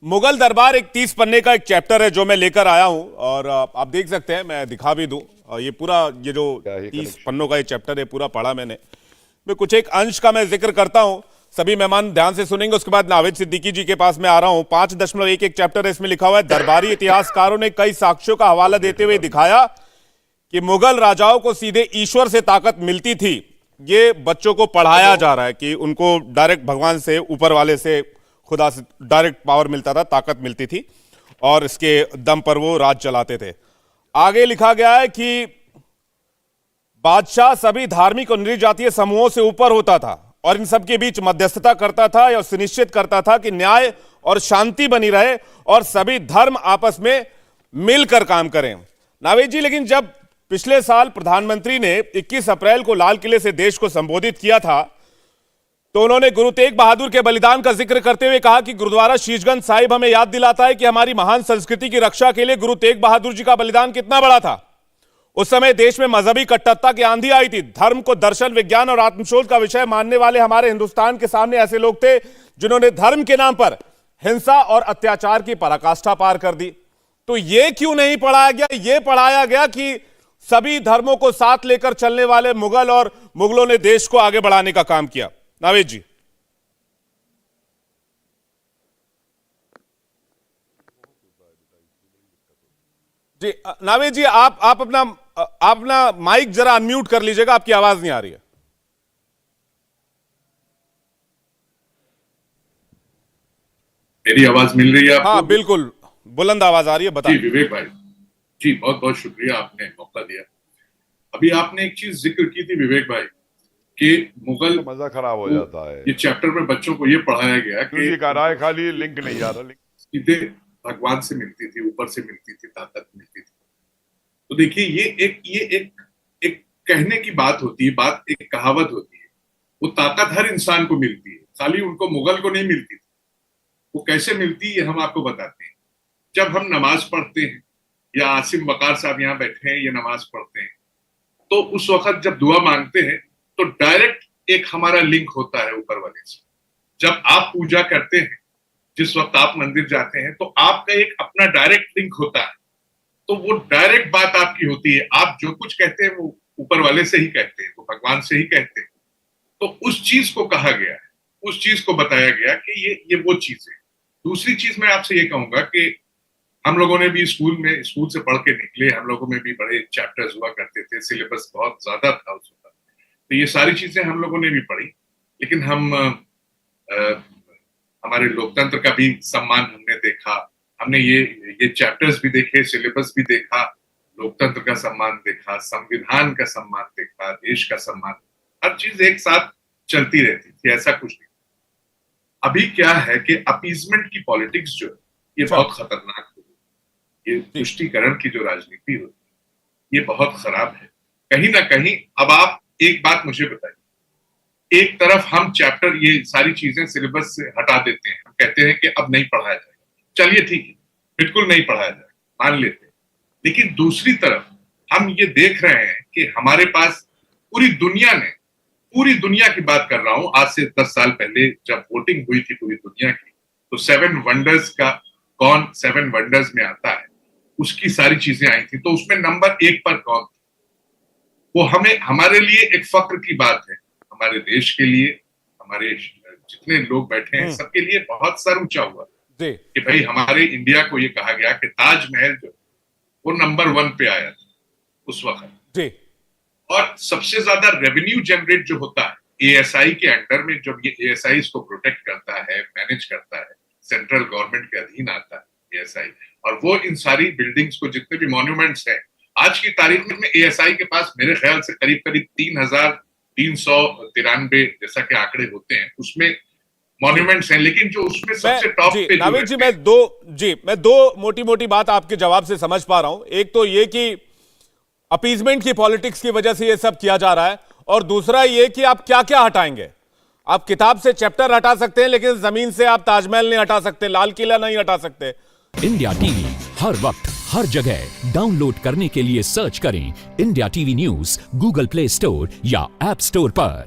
मुगल दरबार एक 30 पन्ने का एक चैप्टर है जो मैं लेकर आया हूं और आप देख सकते हैं, मैं दिखा भी दूं। ये पूरा ये जो 30 पन्नों का ये चैप्टर है पूरा पढ़ा मैंने। मैं कुछ एक अंश का मैं जिक्र करता हूं, सभी मेहमान ध्यान से सुनेंगे। उसके बाद नावेद सिद्दीकी जी के पास मैं आ रहा हूं। 5.1 चैप्टर है, इसमें लिखा हुआ है, दरबारी इतिहासकारों ने कई साक्ष्यों का हवाला देते हुए दिखाया कि मुगल राजाओं को सीधे ईश्वर से ताकत मिलती थी। ये बच्चों को पढ़ाया जा रहा है कि उनको डायरेक्ट भगवान से, ऊपर वाले से, खुदा से डायरेक्ट पावर मिलता था, ताकत मिलती थी और इसके दम पर वो राज चलाते थे। आगे लिखा गया है कि बादशाह सभी धार्मिक और नृजातीय समूहों से ऊपर होता था और इन सब के बीच मध्यस्थता करता था और सुनिश्चित करता था कि न्याय और शांति बनी रहे और सभी धर्म आपस में मिलकर काम करें। नावेद जी, लेकिन जब पिछले साल प्रधानमंत्री ने 21 अप्रैल को लाल किले से देश को संबोधित किया था तो उन्होंने गुरु तेग बहादुर के बलिदान का जिक्र करते हुए कहा कि गुरुद्वारा शीशगंज साहिब हमें याद दिलाता है कि हमारी महान संस्कृति की रक्षा के लिए गुरु तेग बहादुर जी का बलिदान कितना बड़ा था। उस समय देश में मजहबी कट्टरता की आंधी आई थी। धर्म को दर्शन, विज्ञान और आत्मशोध का विषय मानने वाले हमारे हिंदुस्तान के सामने ऐसे लोग थे जिन्होंने धर्म के नाम पर हिंसा और अत्याचार की पराकाष्ठा पार कर दी। तो ये क्यों नहीं पढ़ाया गया? ये पढ़ाया गया कि सभी धर्मों को साथ लेकर चलने वाले मुगल और मुगलों ने देश को आगे बढ़ाने का काम किया। नावेद जी। जी नावेद जी, आप अपना माइक जरा अनम्यूट कर लीजिएगा, आपकी आवाज नहीं आ रही है। मेरी आवाज मिल रही है आपको? हाँ बिल्कुल, बुलंद आवाज आ रही है, बताइए। जी विवेक भाई जी, बहुत बहुत शुक्रिया, आपने मौका दिया। अभी आपने एक चीज जिक्र की थी विवेक भाई कि मुगल, तो मजा खराब हो जाता है। ये चैप्टर में बच्चों को ये पढ़ाया गया कि खाली लिंक नहीं आ रहा, सीधे भगवान से मिलती थी, ऊपर से मिलती थी, ताकत मिलती थी। तो देखिए, ये एक कहने की बात होती है, बात एक कहावत होती है। वो ताकत हर इंसान को मिलती है, खाली उनको मुगल को नहीं मिलती थी। वो कैसे मिलती है हम आपको बताते हैं। जब हम नमाज पढ़ते हैं, या आसिम वकार साहब यहाँ बैठे हैं, ये नमाज पढ़ते हैं, तो उस वक्त जब दुआ मांगते हैं तो डायरेक्ट एक हमारा लिंक होता है ऊपर वाले से। जब आप पूजा करते हैं, जिस वक्त आप मंदिर जाते हैं, तो आपका एक अपना डायरेक्ट लिंक होता है। तो वो डायरेक्ट बात आपकी होती है। आप जो कुछ कहते हैं वो ऊपर वाले से ही कहते हैं, वो भगवान से ही कहते हैं। तो उस चीज को कहा गया है, उस चीज को बताया गया कि ये वो चीज है। दूसरी चीज मैं आपसे ये कहूंगा कि हम लोगों ने भी स्कूल से पढ़ के निकले, हम लोगों में भी बड़े चैप्टर्स हुआ करते थे, सिलेबस बहुत ज्यादा था उस वक्त। तो ये सारी चीजें हम लोगों ने भी पढ़ी, लेकिन हमारे लोकतंत्र का भी सम्मान हमने देखा, हमने ये चैप्टर्स भी देखे, सिलेबस भी देखा, लोकतंत्र का सम्मान देखा, संविधान का सम्मान देखा, देश का सम्मान, हर चीज एक साथ चलती रहती थी, ऐसा कुछ नहीं। अभी क्या है कि अपीजमेंट की पॉलिटिक्स जो है, ये बहुत खतरनाक हो गई। ये तुष्टीकरण की जो राजनीति होती है, ये बहुत खराब है। कहीं ना कहीं अब आप एक बात मुझे बताइए, एक तरफ हम चैप्टर, ये सारी चीजें सिलेबस से हटा देते हैं, हम कहते हैं कि अब नहीं पढ़ाया जाएगा, चलिए ठीक है, बिल्कुल नहीं पढ़ाया जाएगा, मान लेते हैं। लेकिन दूसरी तरफ हम ये देख रहे हैं कि हमारे पास पूरी दुनिया की बात कर रहा हूं, आज से 10 साल पहले जब वोटिंग हुई थी पूरी दुनिया की, तो 7 वंडर्स का कौन 7 वंडर्स में आता है, उसकी सारी चीजें आई थी। तो उसमें नंबर 1 पर कौन था? वो हमारे लिए एक फक्र की बात है, हमारे देश के लिए, हमारे जितने लोग बैठे हैं सबके लिए बहुत सर ऊंचा हुआ कि भाई हमारे इंडिया को ये कहा गया कि ताजमहल जो वो नंबर 1 पे आया था उस वक्त। और सबसे ज्यादा रेवेन्यू जनरेट जो होता है एएसआई के अंडर में, जब ये एएसआई इसको प्रोटेक्ट करता है, मैनेज करता है, सेंट्रल गवर्नमेंट के अधीन आता है एएसआई, और वो इन सारी बिल्डिंग्स को, जितने भी मॉन्यूमेंट्स हैं आज की तारीख में एएसआई के पास मेरे ख्याल से करीब 3,393 जैसा के आंकड़े होते हैं, उसमें मॉन्यूमेंट्स हैं। लेकिन जो उसमें सबसे टॉप पे नावेद जी, मैं दो मोटी मोटी बात आपके जवाब से समझ पा रहा हूं। एक तो ये कि अपीजमेंट की पॉलिटिक्स की वजह से ये सब किया जा रहा है, और दूसरा ये कि आप क्या क्या हटाएंगे। आप किताब से चैप्टर हटा सकते हैं, लेकिन जमीन से आप ताजमहल नहीं हटा सकते, लाल किला नहीं हटा सकते। इंडिया टीवी हर वक्त हर जगह डाउनलोड करने के लिए सर्च करें India TV news Google play store या ऐप स्टोर पर।